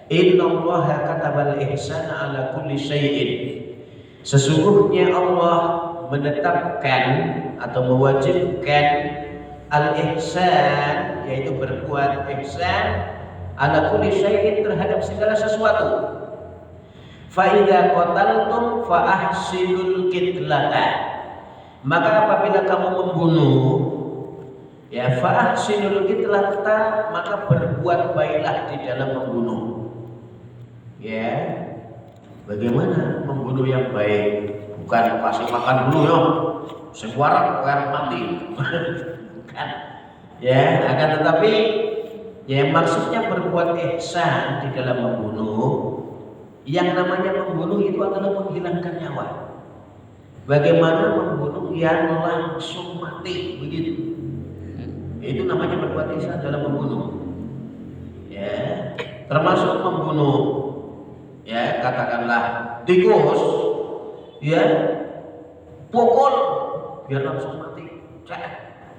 Innallaha katabal ihsana ala kulli syai'in. Sesungguhnya Allah menetapkan atau mewajibkan al-ihsan, yaitu berbuat ihsan ala kulli syai'in, terhadap segala sesuatu. Fa idza qataltum fa ahsinul qitlata. Maka apabila kamu membunuh, ya fa ahsinul qitlata, maka berbuat baiklah di dalam membunuh. Ya, bagaimana membunuh yang baik? Bukan kasih makan dulu ya, sebuah mati. Bukan. Ya, akan tetapi ya maksudnya berbuat ihsan di dalam membunuh. Yang namanya membunuh itu adalah menghilangkan nyawa. Bagaimana membunuh yang langsung mati begitu? Itu namanya berbuat ihsan dalam membunuh. Ya, termasuk membunuh. Ya, katakanlah tikus, ya, pukul biar langsung mati,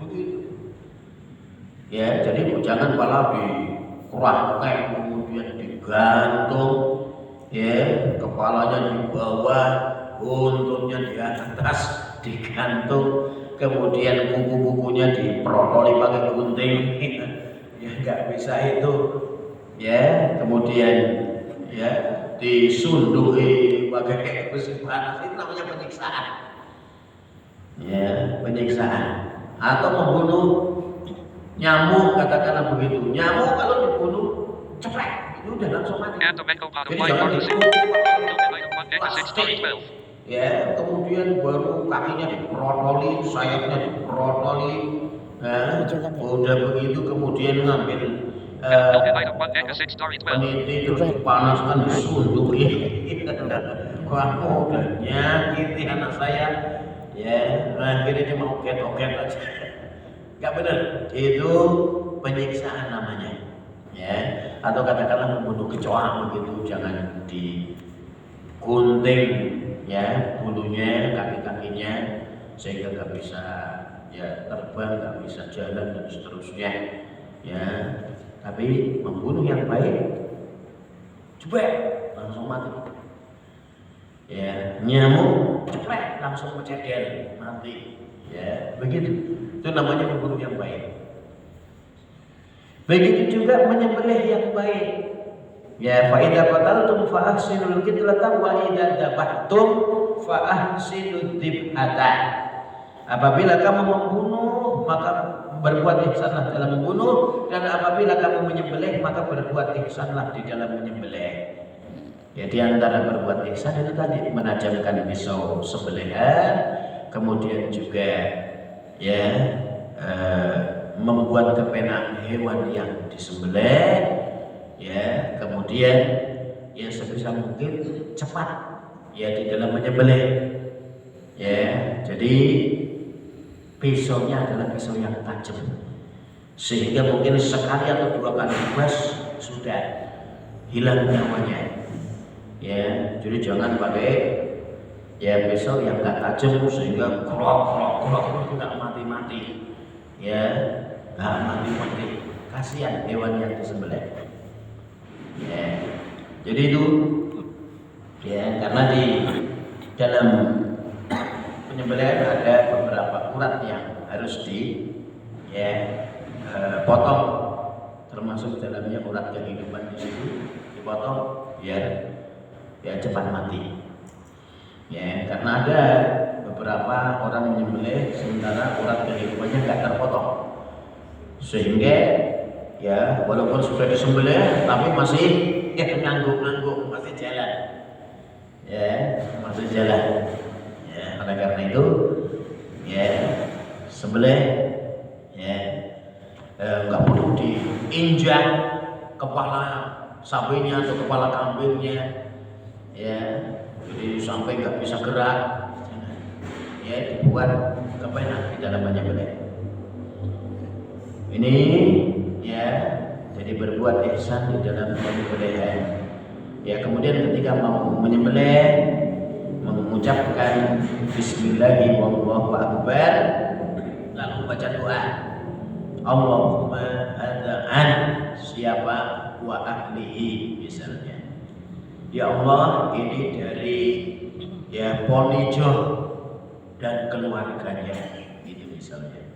begitu. Ya, jadi jangan malah dikerahkan kemudian digantung, ya, kepalanya di bawah, buntutnya di atas, digantung, kemudian kuku-kukunya diprotoli pakai gunting, ya nggak bisa itu, ya, kemudian, ya. Disunduhi pakai besi panas, itu namanya penyiksaan. Ya, penyiksaan. Atau membunuh nyamuk, katakanlah begitu. Nyamuk kalau dibunuh ceprek, itu udah langsung mati. Jadi jangan plastik. Ya, kemudian baru kakinya diprotoli, sayapnya diprotoli. Nah, udah begitu kemudian ngambil peniti terus dipanaskan, disunduhi. Wah, udah nyakiti anak saya. Ya, akhirnya dia mau oget-oget aja. Gak benar, itu penyiksaan namanya. Ya, atau katakanlah membunuh kecoa begitu, jangan digunting ya bulunya, kaki-kakinya, sehingga gak bisa ya terbang, gak bisa jalan dan seterusnya. Ya, tapi membunuh yang baik, coba langsung mati. Ya, nyamuk ceplek langsung kecedel mati. Ya, begitu. Itu namanya membunuh yang baik. Begitu juga menyembelih yang baik. Ya, fa idza qataltum fa ahsinul qitlata wa idza dzabhtum fa ahsinud dzibhata. Apabila kamu membunuh maka berbuat ihsanlah dalam membunuh, dan apabila kamu menyembelih maka berbuat ihsanlah di dalam menyembelih. Ya, di antara berbuat ihsan itu tadi menajamkan pisau sembelihan, kemudian juga ya membuat kepenak hewan yang disembelih, ya, kemudian ya sebisa mungkin cepat ya di dalam menyembelih, ya. Jadi pisaunya adalah pisau yang tajam sehingga mungkin sekali atau dua kali bas sudah hilang nyawanya, ya. Jadi jangan pakai ya pisau yang nggak tajam sehingga krok nggak mati, ya, nggak mati, kasihan hewan yang disembelih. Ya, jadi itu ya, karena di dalam penyembelihan ada beberapa urat yang harus potong, termasuk dalamnya urat kehidupan di situ dipotong biar ya cepat mati. Ya, karena ada beberapa orang menyembelih sementara urat kehidupannya nggak terpotong, sehingga ya walaupun sudah disembelih tapi masih ngangguk, masih jalan, ya, masih jalan. Ya, oleh karena itu ya sembelih ya nggak perlu diinjak kepala sapinya atau kepala kambingnya, ya, jadi sampai nggak bisa gerak, ya, dibuat kepenak di dalam menyembelih. Ini ya, jadi berbuat ihsan di dalam penyembelihan. Ya, kemudian ketika mau menyembelih mengucapkan bismillahirrahmanirrahim wallahu akbar, lalu baca doa. Allahumma hada'an siapa wa ahlihi, misalnya. Ya Allah, ini dari ya Ponijo dan keluarganya, gitu misalnya.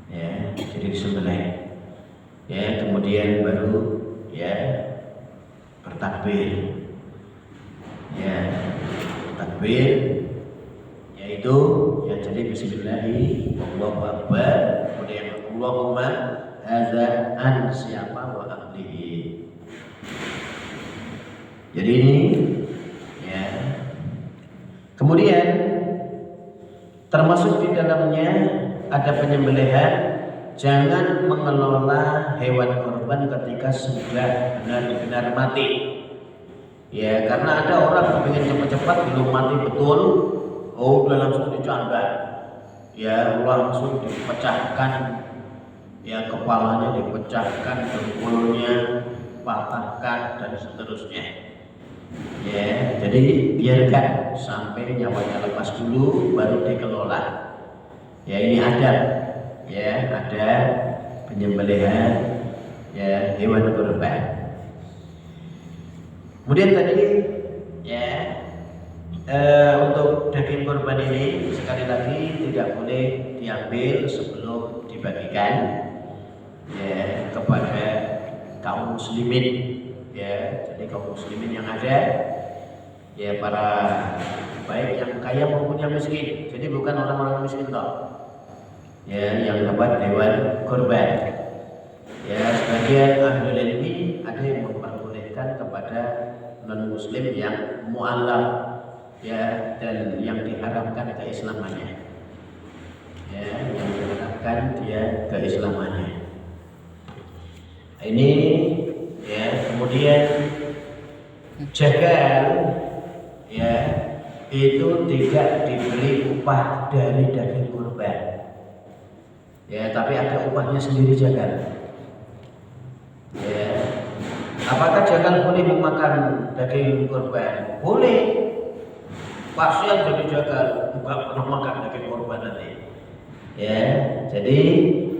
Ya, jadi disembelih. Ya, kemudian baru ya bertakbir. Ya, takbir yaitu ya jadi bismillahirrahmanirrahim wallahu akbar, kemudian Allahumma hadza an siapa wa ahlihi. Jadi ini ya. Kemudian termasuk di dalamnya ada penyembelihan, jangan mengelola hewan kurban ketika sudah benar-benar mati. Ya, karena ada orang ingin cepat-cepat belum mati betul, udah langsung dicambak, ya, langsung dipecahkan, ya, kepalanya dipecahkan, dengkulnya patahkan dan seterusnya. Ya, jadi biarkan sampai nyawanya lepas dulu baru dikelola. Ya, ini adab, ya, ada penyembelihan ya hewan kurban. Kemudian tadi ya untuk daging kurban ini sekali lagi tidak boleh diambil sebelum dibagikan ya kepada kaum muslimin, ya. Jadi kaum muslimin yang ada ya, para baik yang kaya maupun yang miskin. Jadi bukan orang-orang miskin toh, ya, yang dapat hewan kurban. Ya, sebagian ahli ilmi ada yang memperbolehkan kepada non muslim yang mu'alaf, ya, dan yang diharapkan keislamannya, ya, yang diharapkan dia keislamannya. Ini ya, kemudian jagal ya itu tidak diberi upah dari daging kurban, ya, tapi ada upahnya sendiri jagal. Ya, apakah jagal boleh memakan daging kurban? Boleh. Pasti yang jadi jagal nggak pernah makan daging kurban nanti. Ya, jadi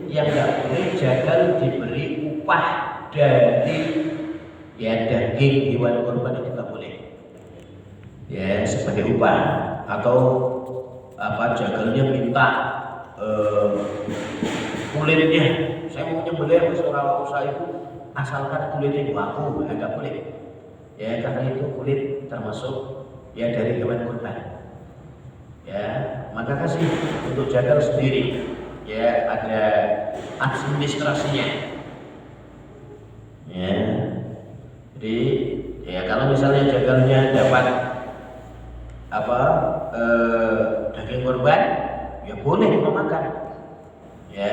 yang nggak boleh jagal diberi upah dari ya daging hewan kurban itu nggak boleh. Ya, sebagai upah atau apa jagalnya minta kulitnya saya mau nyembelih seorang usaha itu asalkan kulitnya aku nggak boleh. Ya karena itu kulit termasuk ya dari hewan kurban. Ya maka kasih untuk jagal sendiri. Ya ada administrasinya. Ya jadi ya kalau misalnya jagalnya dapat daging kurban ya boleh memakan ya,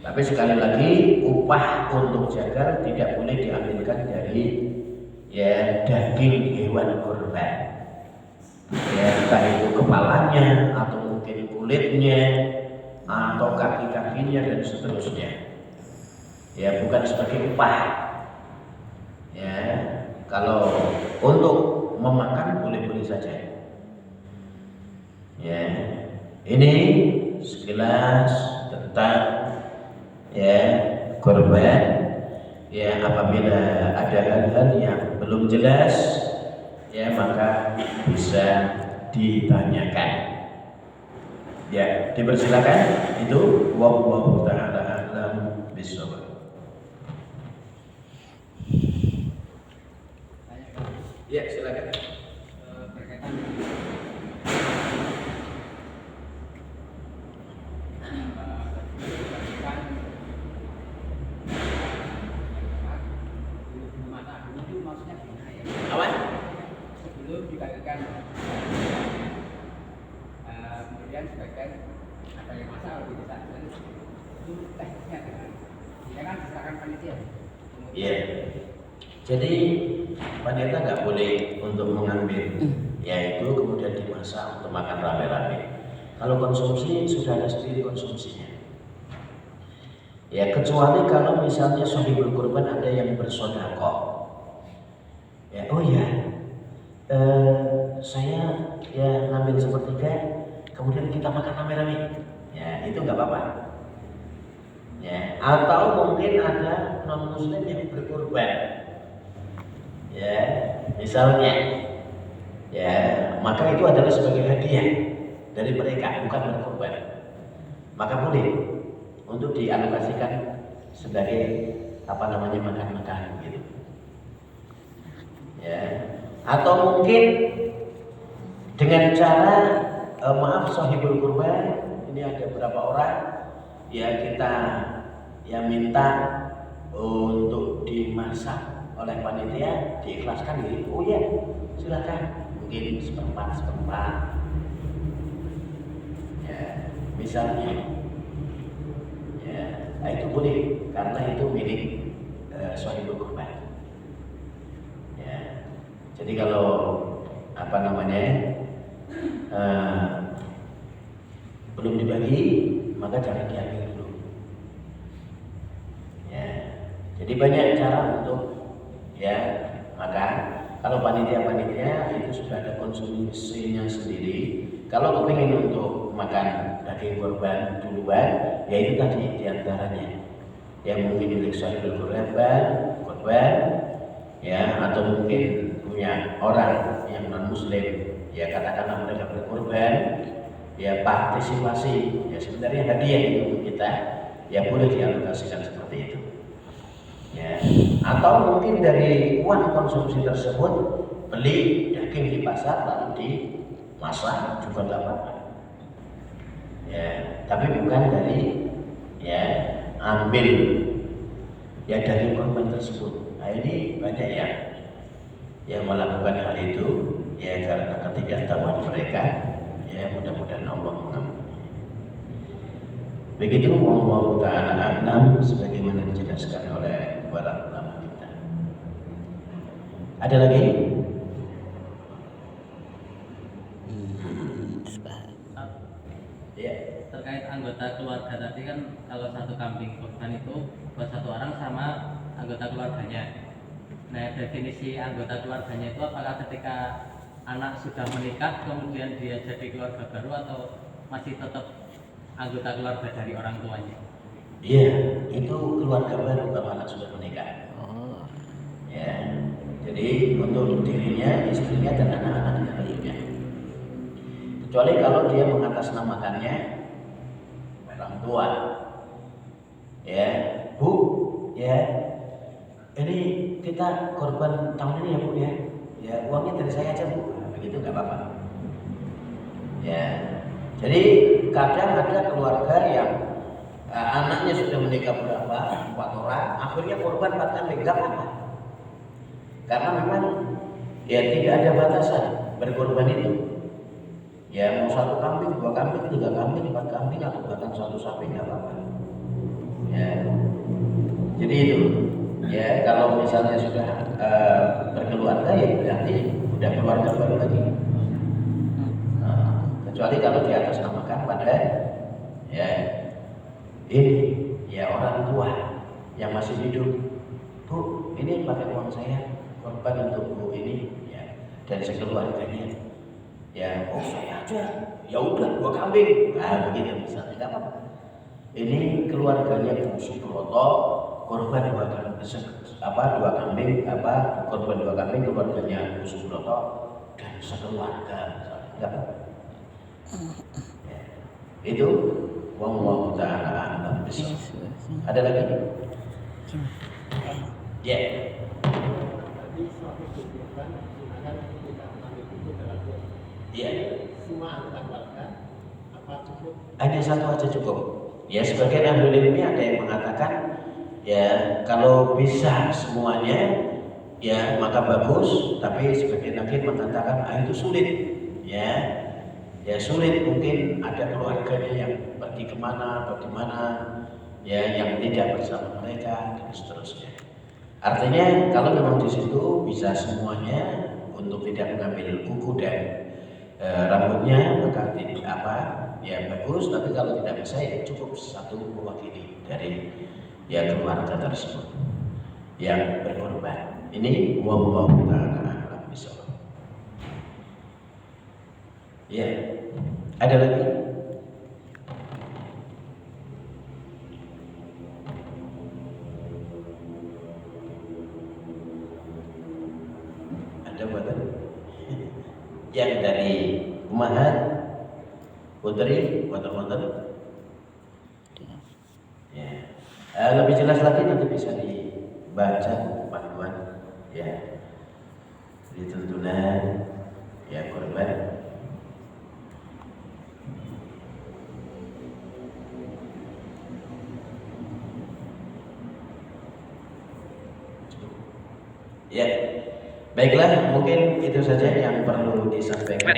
tapi sekali lagi upah untuk jagal tidak boleh diambilkan dari ya daging hewan kurban ya, entah itu kepalanya atau mungkin kulitnya atau kaki-kakinya dan seterusnya ya, bukan sebagai upah ya. Kalau untuk memakan boleh-boleh saja ya. Ini sekilas tentang ya kurban ya. Apabila ada hal-hal yang belum jelas ya maka bisa ditanyakan ya, dipersilakan. Itu wallahu ta'ala a'lam bishawab. Ya silakan. Berkaitan maksudnya gimana ya? Apa? Sebelum dikatakan kemudian sebagian ada yang masak kalau tidak sadar itu teknisnya kan? Ya kan diserahkan panitia. Iya. Jadi wanita nggak boleh untuk mengambil, yaitu kemudian dimasak untuk makan rame-rame. Kalau konsumsi sudah ada sendiri konsumsinya. Ya kecuali kalau misalnya sahibul kurban ada yang bersedekah. Ya, oh ya, saya ya ngambil sepertiga, kemudian kita makan rame-rame. Ya itu nggak apa-apa. Ya, atau mungkin ada non muslim yang berkurban. Ya, misalnya, ya maka itu adalah sebagai hadiah dari mereka, bukan berkurban. Maka boleh untuk dialokasikan sebagai makan-makan gitu. Ya, atau mungkin dengan cara maaf sahibul kurban, ini ada beberapa orang ya kita yang minta untuk dimasak oleh panitia, diikhlaskan gitu. Oh ya, silakan. Mungkin seperempat. Ya, misalnya. Ya, nah itu boleh karena itu milik sahibul kurban. Ya. Jadi kalau belum dibagi, maka jangan diambil dulu. Ya. Jadi banyak cara untuk ya makan. Kalau panitia itu sudah ada konsumsinya sendiri. Kalau kepingin untuk makan daging kurban duluan, ya itu tadi diantaranya yang mungkin milik sahibul kurban ya, atau mungkin punya orang yang non muslim ya, katakanlah mereka berkurban ya, partisipasi ya, sebenarnya hadiah itu untuk kita ya, boleh dialokasikan seperti itu ya. Atau mungkin dari uang konsumsi tersebut beli daging di pasar lalu dimasak juga nggak apa-apa ya, tapi bukan dari ya ambil ya daging korban tersebut. Nah ini banyak yang melakukan hal itu ya karena ketidaktahuan mereka ya, mudah-mudahan Allah mengampuni. Begitu Allah Ta'ala a'lam sebagaimana dijelaskan oleh para ulama kita. Ada lagi? Ya. Terkait anggota keluarga tadi kan, kalau satu kambing kurban itu buat satu orang sama anggota keluarganya. Nah, definisi anggota keluarganya itu apakah ketika anak sudah menikah kemudian dia jadi keluarga baru atau masih tetap anggota keluarga dari orang tuanya? Iya, itu keluarga baru kalau anak sudah menikah. Ya, jadi untuk dirinya, istrinya dan anak-anaknya lainnya. Kecuali kalau dia mengatasnamakannya orang tua. Ya, Bu, ya. Ini kita korban tahun ini ya Bu ya. Ya, uangnya dari saya aja Bu. Nah, begitu nggak apa-apa. Ya. Jadi kadang ada keluarga yang anaknya sudah menikah berapa, 4 orang, akhirnya korban 4 kambing, nggak apa-apa. Karena memang ya tidak ada batasan berkorban itu. Ya mau 1 kambing, 2 kambing, 3 kambing, 4 kambing atau bahkan 1 sapi nggak apa-apa. Ya, jadi itu. Ya kalau misalnya sudah berkeluarga ya berarti udah keluarga baru lagi. Kecuali kalau di atas namakan pada ya ini ya orang tua yang masih hidup. Bu, ini pakai uang saya korban untuk Bu ini ya dan sekeluarganya. Ya, oh saya aja. Ya udah 2 kambing. Nah, begitu misalnya tidak apa-apa. Ini keluarganya Bu Subroto korban 2 kambing, 2 kambing korban 2 kambing keluarganya Bu Subroto dan sekeluarga misalnya. Tidak apa-apa. Ya. Itu wallahu ta'ala a'lam bishawab. Ada lagi? Ya. Ya. Hanya 1 aja cukup. Ya sebagian ahli ilmiah ada yang mengatakan ya kalau bisa semuanya ya maka bagus, tapi sebagian lagi mengatakan itu sulit. Ya sulit, mungkin ada keluarganya yang pergi kemana, bagaimana, ya yang tidak bersama mereka dan seterusnya. Artinya kalau memang di situ bisa semuanya untuk tidak mengambil kuku dan rambutnya maka tidak apa, ya bagus. Tapi kalau tidak bisa ya cukup 1 mewakili dari ya keluarga tersebut yang berkorban. Ini wallahu ta'ala a'lam bishawab. Ya, ada lagi? Ada buatan? Yang dari Umahat, Putri, Water. Ya, lebih jelas lagi nanti bisa dibaca panduan. Ya, di tuntunan ya korban. Ya, baiklah, mungkin itu saja yang perlu disampaikan.